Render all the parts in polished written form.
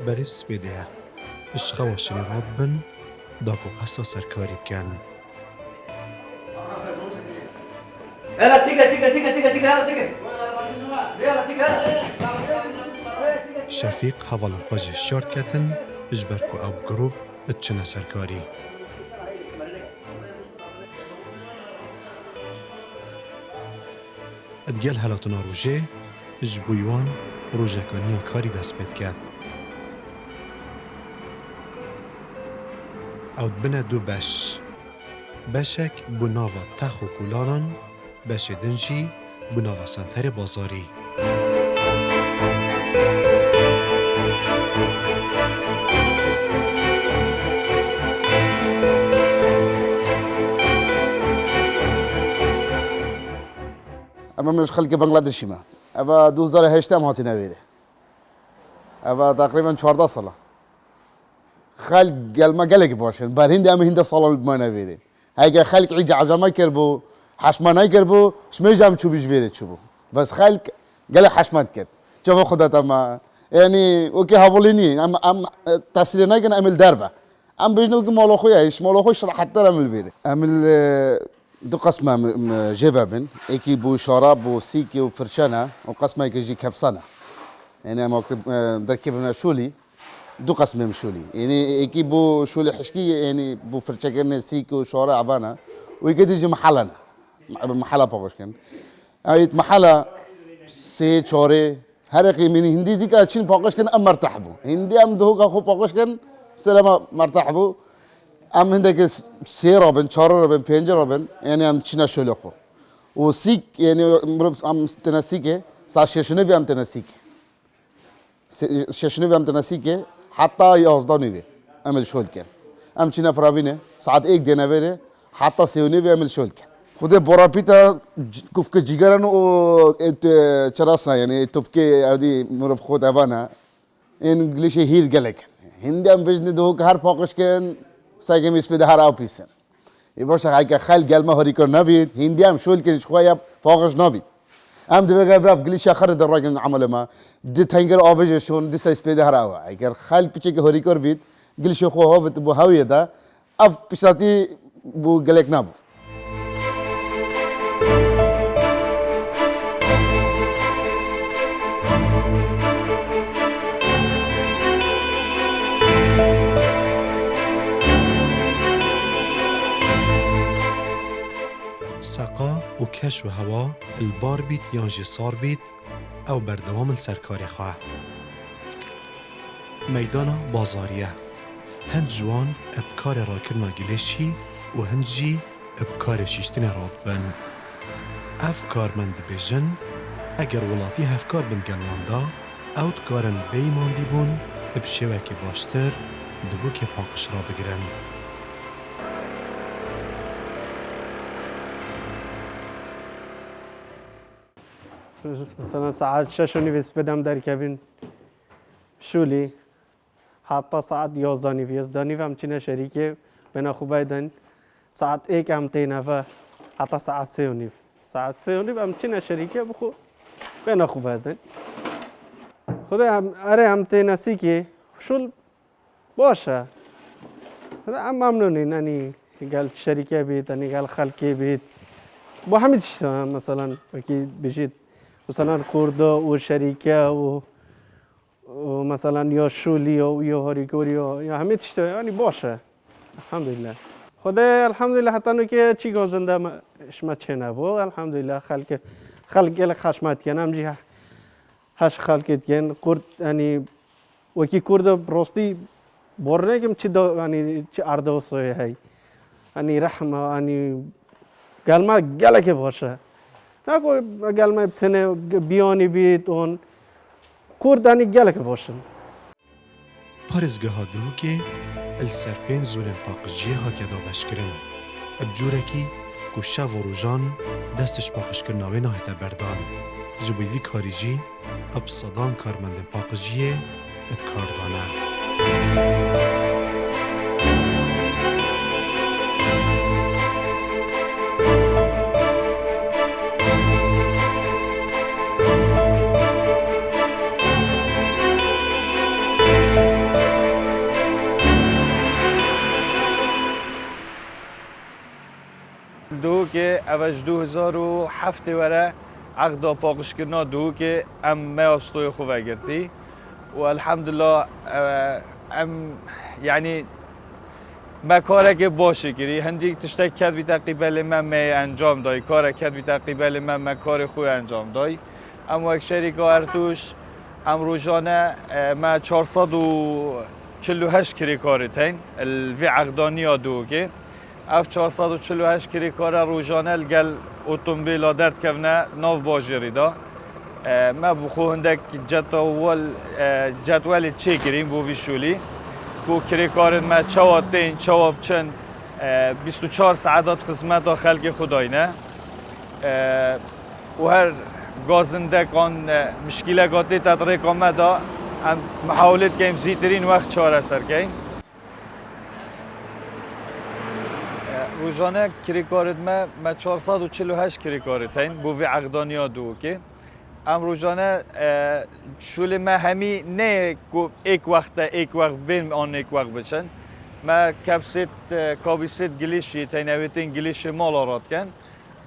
برس بده عشق واشنی راد بن داکو قصد سرکاری بکن. يلا سيكا سيكا سيكا سيكا سيكا يلا سيكا يلا سيكا شفیق حوال خوزی شارت کتن اجبر کو اب گروپ اتچنه سرکاری. ادگل هلاتونا روژه اجبویوان روژه کانی کاری دست بید کرد. اود بنا دو بش بشک بناوا تخ و کولانان بش دنجی بناوا سنتر بازاری. اما مش خلق بنگلادشی ما اما 2008 هم هاتی نویده اما تقریبا 14 ساله خلق قلما قلق باشن بر هندی هم هنده ساله ما نویده هاي خلق عيج عجمه كربو حشمانه كربو شميجام شو بيجويره شو بس خلق قال حشمات كر شوفوا خدها تما يعني اوكي هافوليني ام تسرينا كان عمل دربه ام بيجنو مالو خويا ايش مالو خوش حتى عمل فيري عمل دو قسمه جيفابن ايكي بو شراب وسيكي وفرشانه وقسمه يجي كبسانه يعني ما مكتب دركبنا شولي دو قسم مشولي يعني ايكي بو شولي حشكي يعني بو فرشكن سيكي وشورا عبانا ويجي يجي محلنا محلا باقوش كان ايت محلا سي شوري هرقي من هندي زي كاتشين باقوش كان ام مرتحبو هندي ام دهو كاخو باقوش كان سلام مرتحبو ام هندك سي روبن شورا روبن بينجر روبن يعني ام تشينا شولي خو وسيك يعني ام تنسيكي ساشيشنو في ام تنسيكي ششنو في ام تنسيكي حتى يوزداني عمل شغل كان أمشينا فرابينه ساعات إيك دينا بيره حتى سيوني بيعمل شغل كان خده برابيتا كوفك جيجرانو إنت شراسنا يعني توفكي هذه مرف خود أبانا إنجليش هير جالك هندي أم بيجني دوك هار فوقش كان سايكم يسبي هار أو بيسن يبغى هاي كخال جال ما هريكور نبي هندي أم شغل كان شوية فوقش نبي ام دبي غير انجليش اخر الراجل عمله ما دي تانجر اوفيجن دي سايس بيد هراوا اگر خال بيچه هوري کور بيت انجليش خو هو بو هاويه دا اف بيساتي بو گلك نابو سقا و کش و هوا البار بیت یانجی سار بیت او بردوام السرکاری خواه. میدان بازاریه هند جوان ابکار راکرنا گلشی و هند جی ابکار شیشتین راد بن. افکار مند بیجن اگر ولاتی هفکار بند گلواندا اوت کارن بیماندی بون بشوه که باشتر دبو که پاقش را بگرن. مثلا ساعت 6 بدم در کابین شولی حتی ساعت 11 همچنین شریکه بنا خوبه دن ساعت 1 هم تینه حتی ساعت 3 همچنین شریکه بخو بنا خوبه دن خدا اره هم تینه سیکه شول باشه خدا ممنونی نانی قال شریکه بیت نانی قال خالکی بیت با همین مثلا کی بجید مثلا کرده و شریکه و مثلا یا شولی و یا هاریکوری یا همه چیزا یعنی باشه الحمدلله خدا الحمدلله حتی نو که چی گذنده اشمت چه نبود الحمدلله خلق خشمت کنم جی هش خلقت کن کرد یعنی وکی کرد راستی بار نگم چی دا یعنی چی ارده و سویه هی یعنی رحمه یعنی گلما گله که باشه نه کوئی گلما بتنه بیانی بیت اون کردانی گله که باشن پارزگاه ها درو که السرپین زونن پاقشجیه هات یادا بشکرن ابجوره کی کشه و روژان دستش پاقش کرناوه ناهتا بردان جبویوی کاریجی اب صدان کارمندن پاقشجیه اتکاردانه دو که اوج 2007 وره عقد پاقش کردن دو که ام میابستوی خوب گرتی و الحمدلله ام یعنی ما کاری که باشه کری هندی تشتک کرد بی تقریبال من می انجام دای کار کرد بی تقریبال من کار خوب انجام دای اما یک شریک ارتوش ام روزانه ما 448 کری کاری تین الوی عقدانی دو که اف 448 کری کار روزانه الگل اتومبیل درد کفنه ناو باجری دا ما بخو هندک جدول چه کریم بو ویشولی بو کری کار ما چواب دین چواب چن 24 ساعت خدمت خلق خداینه و هر گازنده کان مشکل گاتی تطریق آمده هم محاولت کیم زیترین وقت چاره سر کیم روزانه کری کارت ما 448 کری کارتین بو وی عقدانی دو که ام روزانه شول ما همی نه یک وقت بین آن یک وقت بچن ما کابیست گلیشی تینویتین گلیش مال آراد کن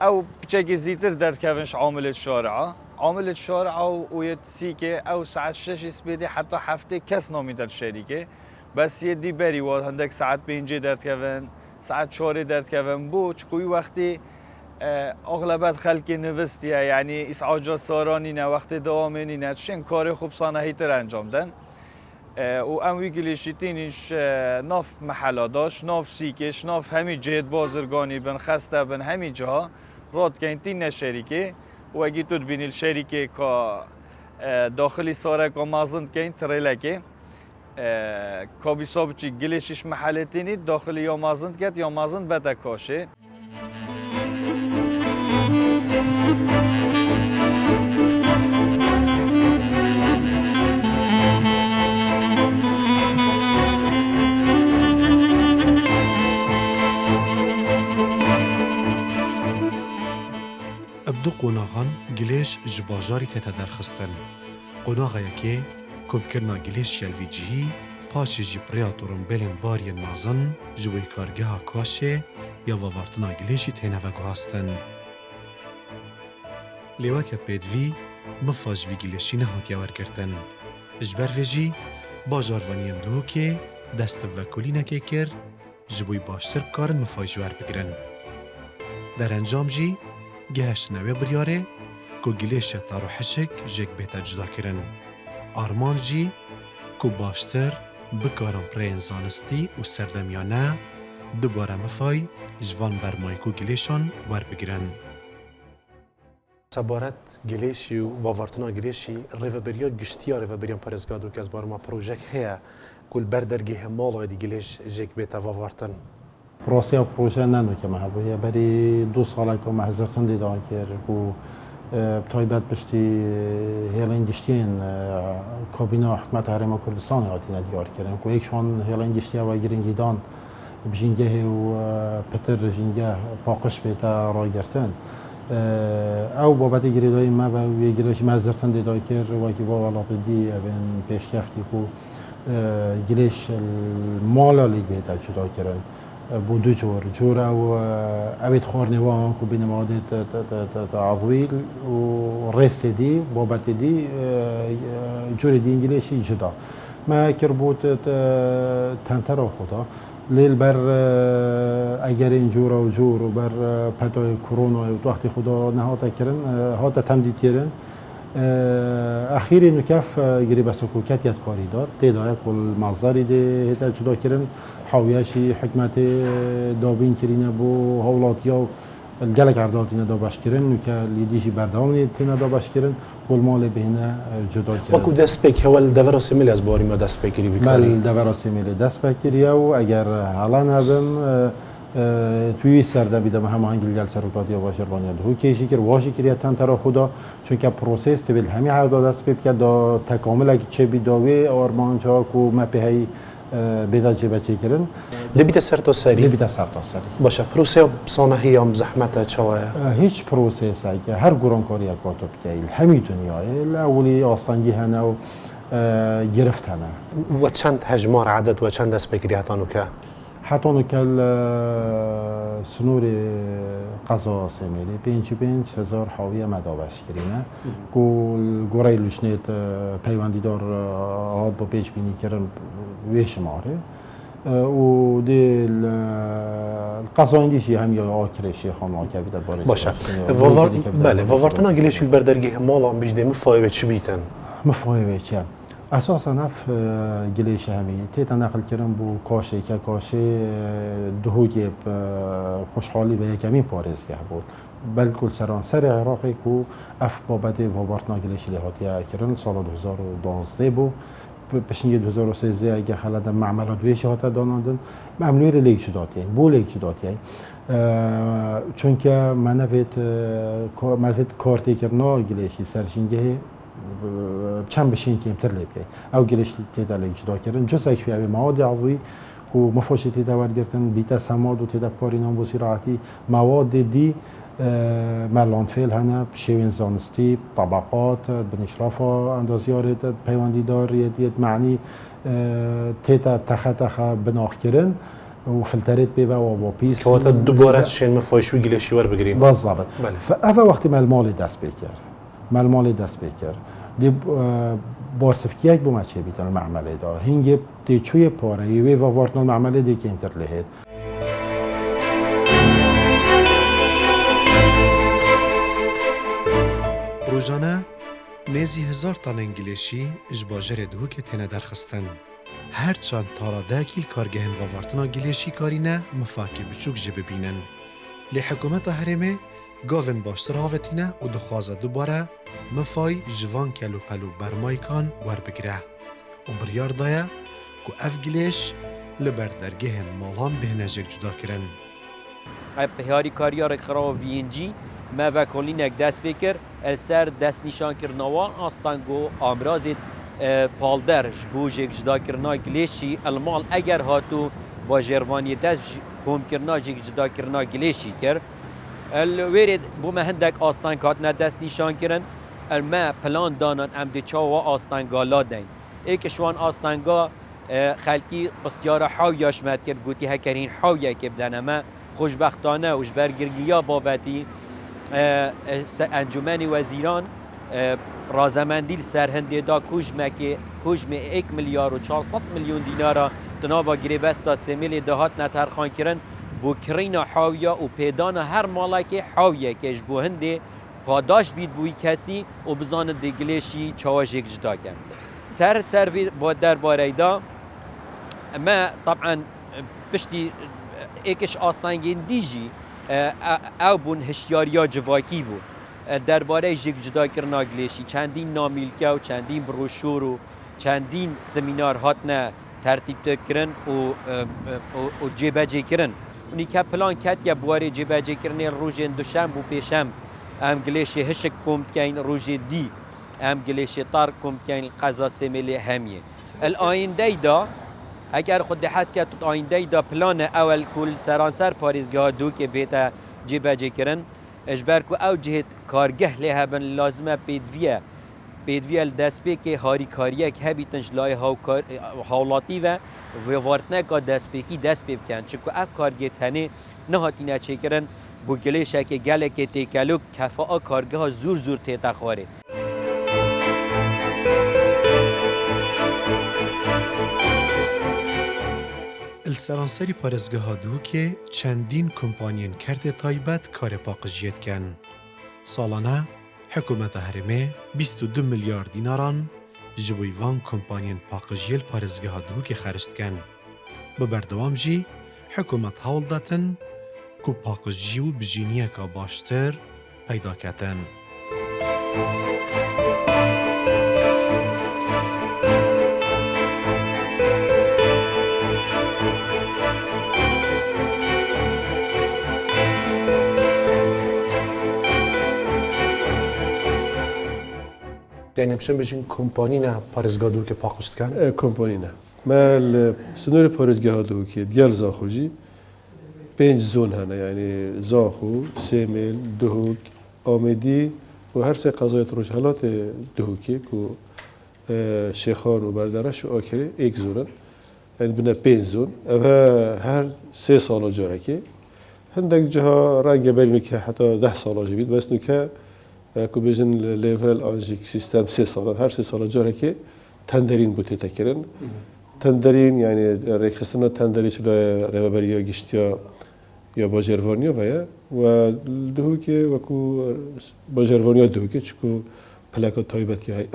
او بچه زیتر در کفنش عامل شارعه و یه سی که او ساعت 6 سپیدی حتی هفته کس نامی در شریکه بس یه دی بری و هندک ساعت 5 در کفن ساعت 4 در کفن بو چکوی وقتی اغلبت خلقی نوستیه یعنی اسعاجا سارانی نه وقت دوامینی نه چون کار خوب صنعتی تر انجام دن و ام ویگلیشیتینش ناف محلا داشت ناف سیکش ناف همی جهت بازرگانی بن خسته بن همی جا راد کنتین نه شریکه و اگه تو بینیل شریکه که داخلی ساره که مازند کن تریلکه کابی صابچی گلیشش محلتینی داخلی یا مازند کرد یا مازند بده کاشه ابدو قوناغان گلیش جباجاری تیتا درخستن قوناغا یکی کم کرنا گلیش یلوی جهی پاشی جی پریاتورن بلین بارین مازن جوی کارگه ها کاشه یا ووارتنا گلیشی تینه و گواستن لیوکه پیدوی مفاج وی گلیشی نهات یاورگرتن اجبر ویجی باجاروانین دو که دست وکولی نکه کر جبوی باشتر کارن مفاجوار بگرن در انجام جی گهشت نوی بریاره که گلیش تارو حشک جک بیتا جدا کرن آرمان جی که باشتر بکارم پرین زانستی و سردمیانه دوباره مفای جوان برمای که گلیشان ور بگیرن سبارت گلیشی و وارتنا گلیشی ریوبریا گشتیا ریوبریان پرزگادو که از بارما پروژک هیا کل بردرگه مال دی گلیش جک بیتا وارتن پروسه پروژه ننو که محبوبه بری 2 ساله که محضرتن دیدان کرد و تایبت بشتی هیلین گشتین کابینه حکمت حرم کردستان هاتی ندیار کردن که یکشان هیلین گشتی و گرینگیدان بجینگه و پتر جینگه پاقش بیتا رای گرتن او بابت گریدای ما و یه گریدایش محضرتن دیدان کرد و که با ولات دی این پیشکفتی که گلیش مالا لیگ بیتا جدا کردن بو دو جور او اوید خورنوان که بین ماده عضویل و رست دی بابت دی جور دی انگلیسی جدا ما کربوت تنتر خدا لیل بر اگر این جور و جور و بر پتای کرونا و وقتی خدا نهات کردن هات تمدید کردن اخیری نکف گری بسکوکت یاد کاری داد تدای کل مصدری ده هتا جدا کردن حاویاشی حکمت دابین کرینه بو هولاتیا الجلک عرداتینا دا باش کردن نکه لیدیشی برداونی تینا دا باش کردن کل مال بهینه جدا کردن. وکو دست پیک هول دور سیمیل از باری ما دست پیکری ویکاری. مال دور سیمیل دست پیکری او اگر حالا نبم توی سرده بیدم همه هنگل جل سرکاتی باشه بانید. هو کیشی کر واشی کریه تن ترا خدا چون که پروسس تبیل همه هر دو دست پیک کرد دا تکامل اگه چه بیداوی آرمان چه کو مپهی بیدا چه بچه کردن. دبیت سر تا سری. دبیت سر تا سری. باشه پروسه صناعی هم زحمت چواه. هیچ پروسس اگه هر گران کاری کاتب کیل همین دنیاه اولی آستانگی هنر و گرفت هنر. و چند حجمار عدد و چند دست پیکری هاتانو که؟ حتی نکل سنور قضا سمیلی 5,000 حاوی مداوش کرینه گل گوری لشنیت پیوندی دار آد با پیش بینی کردن ویش ماره و دل القضا اندیشی هم یا آکرشی خانم آکبی در باره باشه بله وارتنا گلیشی البردرگی مالا هم بیجده مفایوه چی بیتن مفایوه چه اساسا نف گلیش همی تیتا نقل کردم بو کاشه که کاشه دهوگی خوشحالی به یکمی پارزگه بود بلکل سرانسر عراقی که اف بابت وارتنا گلیش لحاتی کردن سال 2012 بود بشنید 2013 اگه خلاد معملات ویش هات دانندن معمولی رو لیک شداتی بو لیک شداتی چون که منفیت کارتی کرنا گلیشی سرشینگه چند بشین که امتر لیب که او گلیش تیدا لیک شدا کردن جز ایش بیابی مواد عضوی و مفاشی تیدا ورگرتن بیتا سماد و تیدا کاری نام بو سراحتی مواد دی ملاندفیل هنه شیوین زانستی طبقات بنشراف اندازیار پیوندی دار یه معنی تیتا تخه بناخ کرن و فلترت بیبه و واپیس که وقتا دوباره شین مفایشوی گلیشی ور بگیریم بالضبط بله. فاوه وقتی ملمال دست بکر دی بارسفکیک بو مچه بیتن معمله دا هنگه دی چوی پاره یوی و وارتنال معمله دی که انتر لهید روزانه نزی 1000 تن انگلیشی اجباجر دهو که تنه درخستن هر چند تارا داکیل کارگهن و وارتنا گلیشی کارینه مفاکی بچوک جه ببینن لی حکومت هرمه گاون باشتر هاوتینه و دخوازه دوباره مفای جوان کلو پلو برمایکان ور بگره و بریار دایه که اف گلیش لبر درگهن مالان بهنجک جدا کرن هیاری کاریار خراب وینجی ما وکولینک دست بکر السر دست نشان کرنوان آستانگو آمرازید پالدر جبوجک جدا کرنا گلیشی المال اگر هاتو با جروانی دست کم کرنا جک جدا کرنا گلیشی کر الویرد بو مهندک آستان کاتنا دست نشان کرن الما پلان دانن ام دی چاوا آستانگا لادن ایکشوان آستانگا خلکی بسیار حاویاش مد کرد گوتی هکرین حاویه که بدنما خوشبختانه و جبرگرگیا بابتی انجمن وزیران رازمندیل سرهنده دا کجم 1 میلیارد و 400 میلیون دینارا تنابا گریبستا سمیل دهات نترخان کرن بو کرین حاویه و پیدان هر مالک حاویه که جبو هنده پاداش بید بوی کسی و بزان دگلیشی چاواجک جدا کن سر با درباره دا ما طبعا بشتی ایکش آستانگین دیجی او بون هشیاریا جواکی بود درباره جک جدا کرنا گلیشی چندین نامیلکه و چندین بروشور و چندین سمینار هاتنه ترتیب تکرن و جبهه کرن اونی که پلان کت یا بواری جبهه کرن روژن دوشنبه و پیشم ام گلیشی هشک کمت کن روژ دی ام گلیشی طار کمت کن قضا سمیلی همیه الآینده دا اگر خود حس کرد تو آینده دا پلان اول کل سرانسر پاریزگاه دو که بیتا جبهه کرن اجبر کو او جهت کارگه له بن لازمه پیدویه دست به که هاری کاریه که هبیتنش لای حالاتی و وارتنه که دست بکن چکو اف کارگه تنه نهاتینه چه کرن بو گلیشه که گله که تیکلو کفا کارگه ها زور تیتا خواره السرانسری پارزگاه ها دو که چندین کمپانین کرده تایبت کار پاقجیت کن. سالانه حکومت هرمه 22 میلیارد دیناران جبوی وان کمپانین پاقجیل پارزگاه ها دو که خرشت کن. ببردوام جی حکومت حول داتن که پاقجی و بجینیه که باشتر پیدا کتن. یعنی همچنین بچین کمپانی نه پارزگاه دو که پاقشت کن؟ کمپانی نه. مال سنور پارزگاه دو که دیال زاخوجی 5 زون هنه یعنی زاخو، سیمل، دهوک، آمدی و هر سه قضایت روش حالات دهوکی که شیخان و بردرش و آکره ایک زورن يعني بنا 5 زون أفا هر 3 سال جاركي هندك جها رنگ بري نكه حتى 10 سال جبيد بس نكه كو بيجن ليفل انجيك سيستم 3 سال هر 3 سال جاركي تندرين بوتي تكرن تندرين يعني ريخستنا تندري شلا رهبريا گشتيا یا باجروانیا ویا و دهوکی وکو باجروانیا دهوکی چکو پلاکات تایبت که های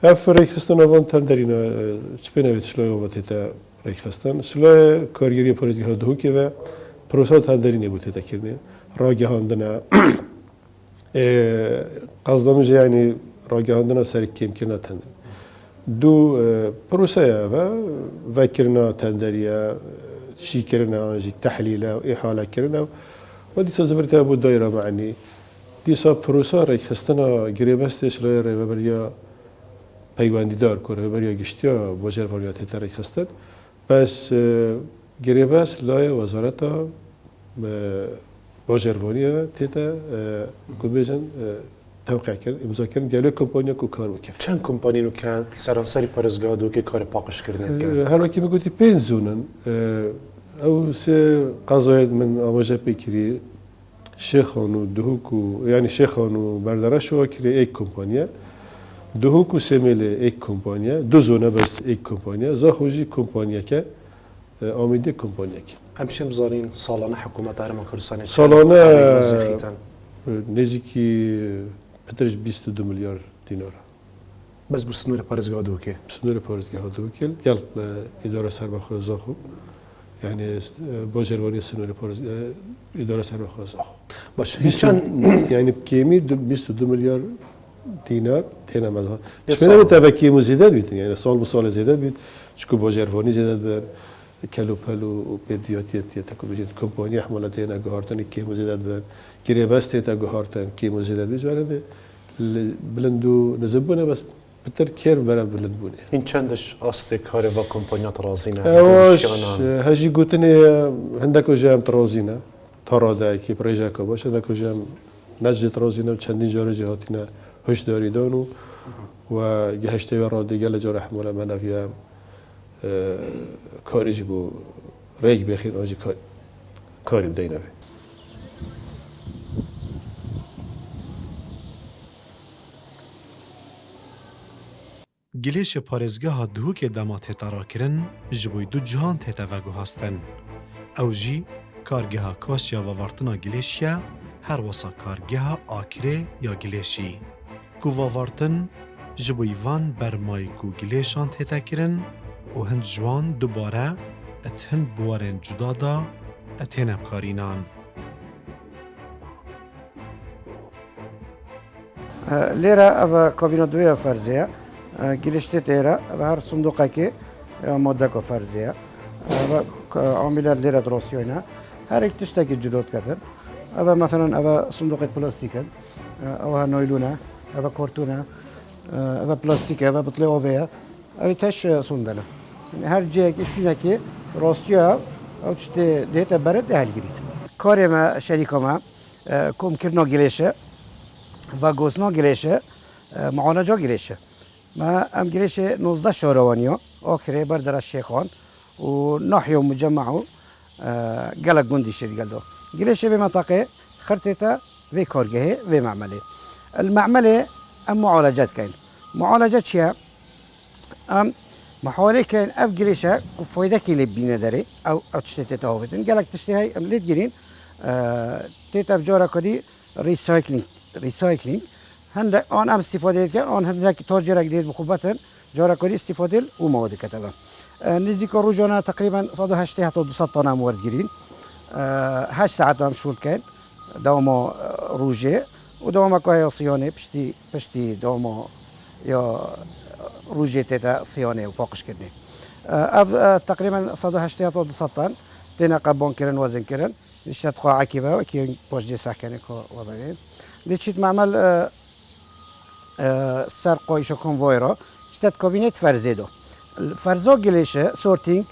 اف ریخستان آوان تندرینا چپی نوید شلای آواتی تا ریخستان شلای کارگیری پارزگی ها دهوکی و پروسا تندرینی بوده تا کرنه راگه هاندنا قصدامش یعنی راگه هاندنا سر کم کرنا تندرین دو پروسه و وکرنا تندریه شي كرنا جي تحليله وإحالة كرنا ودي سازبرتها بود دايرة معني دي سا بروسا ريك خستنا قريبستش لا ريبريا بيواندي دار كور ريبريا گشتيا باجروانيات هتا ريك خستن بس قريبس لا وزارتا باجروانيا تتا كوبيجن توقع کرد امضا کردن دیالوگ کمپانیا کو کار وکف چند کمپانی نو که سرانسری پارێزگا دووکێ کار پاقش کردنێت هر وکی میگویی 5 زونن او سه قضایت من آماجه پیکری شیخانو دهوکو یعنی شیخانو بردارش و کری یک کمپانیا دهوکو سمیل یک کمپانیا دو زونه بس یک کمپانیا زاخوجی کمپانیا که آمیده کمپانیا که ئەمشێ بزانین ساڵانە حکوومەت هەرێما کوردستانی ساڵانە نزیکی پترش 22 میلیارد دینار بەس بۆ سنوورە پارێزگا دووکێ سنوور پارێزگاها دووکل گەڵ ئیدارە سەربەخۆ زاخۆ يعني باجرواني سنوور پارێزگا ئیدارە سەربەخۆ زاخۆ باش يعني بكيمي 22 مليار دينار تينا مزها شنو متى بكيمو زيادات بيت يعني سال بسال زيادات بيت شكو باجرواني زيادات بن كلو بلو وبيدياتيت تكو بيجي كومباني حملتين اگهارتن كيمو زيادات بن كريباست تا اگهارتن كيمو زيادات بيج ولا بلندو نزبونه بس بتر كير برا بلندبونه این چندش ئاستێ کارێ و کۆمپانیات ڕازینە اواش هجي قوتني عندك جام ترازينا ترادا كي بريجاكا باش عندك جام نجد ترازينا چندین جاره جهاتينا هشداری دانو و گهشته و را دیگه لجا رحمه منافیه کاریجی بو ریگ بخیر آجی کاری بدینه گلیش پارێزگاها دووکێ دەما تێتەڕاکردن ji بۆی دوو جیهان تێتە veguhastin ew jî kargeha kasiya vevartina gilêşiye her wesa kargeha akirê ya gilêşî ku vevartin ji bo van bermayî ku gilêşan tête kirin û hin ji wan dubare et hin buwarên cuda da et têne bikarînan. لێرە ئەوە کابینە دوێە فەرزەیە گرشتێ تێرە بە هەر سندوقێکی مۆدەکۆ فەرزەیە عامیلە لێرە دڕۆسیۆنە هەرێک تشتێکی جدۆ دکەن ئەوە مەثەن ئەوە سندوقێک پلاستیکن ئەوە نۆیلونە ئەوە کۆرتونە ئەوە پلاستیکە ئەوە بتڵێ ئۆڤەیە ئەوی تەش سوندەنە هەر جەیەکی شوینەکی ڕاستیە ئەو تشتێ دێتە بەرە هەلگریت کارێمە شەریکەمە کۆمکردنا گلێشە و گۆزنا گلێشە معالەجا گلێشە ما ام گلێش 19 شارەوانیە ئاکرێ بەردەرە شێخان و ناحیە و مجمع و gelek gundî şêrgeldo. Gilêşê vê menteqê xirtête vê kargehê vê memelê. El memelê em mualece dikein. Mualece çi ye? Em mihawelê kirin ev gilêşe ku faydekê lê bîne derê ew tiştê tête avêtin. Gelek tiştê hey em lê girîn tête ev cara kadî recycling هندك آن ام استفاده کرد آن هندك تاجر جدید بخوبتن جارا کاری استفاده و مواد کتابه نزدیک روزانه تقریبا 180 تا 200 تانه مورد گیرین 8 ساعت هم شغل کن دوام روزه و دوام که صیانه پشتی دوام یا روزه تدا صیانه و پاکش کردن تقریبا 180 تا 200 تن تنا قبان کردن وزن کردن نشاط قاعده کیه و کی پشت سکن که وضعی دیشیت معمل سر قایش کنوای را شتت کابینت فرزیدو فرزا گلیشه سورتینگ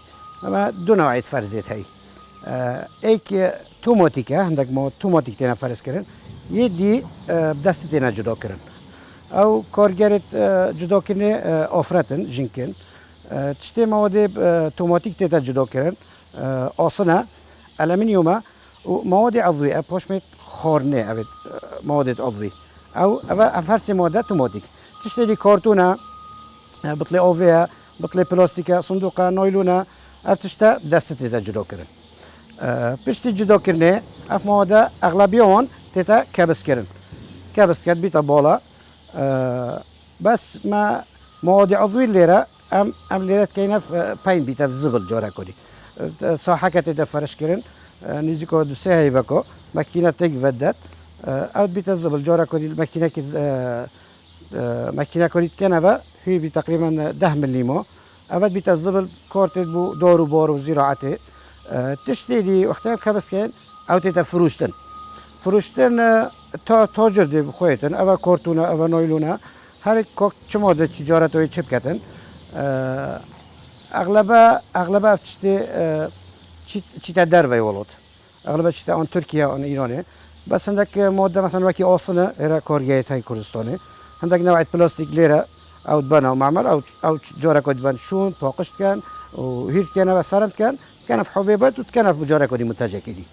اما دو نوعیت فرزید هی ایک توماتیکه هندک ما توماتیک تینا فرز کردن یه دی دست تینا جدا کردن او کارگرت جدا کنه آفرتن جنکن تشتي مواد توماتيك تيتا جدا كرن آسنه ألمنيومه ومواد عضوية باشمت خارنه أبد مواد عضوي أو أفرس مواد توماتيك تشتري كرتونة بطلي أوفيا بطلي بلاستيكا صندوقة نايلونة أفتشتا دست تيتا جدا كرن بشتي جدا كرنه أف مواد أغلبيون تيتا كبس كرن كبس كد بيتا بالا بس ما مواد عضوي ليرة ام ليرت كاينه باين بيتا في زبل جورا كودي صحه كتيتا فرش كرن نيزيكو دو سي هيفاكو ماكينه تيك فدات او بيتا زبل جورا كودي الماكينه كي ماكينه كودي كنبا هي تقريبا 10 مليمو ابد بيتا زبل كورت بو دورو بورو زراعتي تشتري وقتها كبس كان او تيتا فروشتن تاجر دي بخويتن او كورتونا او نايلونا هر کوک چما ده تجارت های چپ کردن اغلب افتشته چی تدر وی ولد اغلب چی آن ترکیه آن ایرانه بس هندک ماده مثلا وکی آسنه ایرا کارگاه تای کردستانه هندک نوعیت پلاستیک لیره او بنا معمل او جاره کدی بن شون پاقشت کن و هیرت کنه و سرمت کن کنف حبیبت و کنف جاره کدی متجه کدی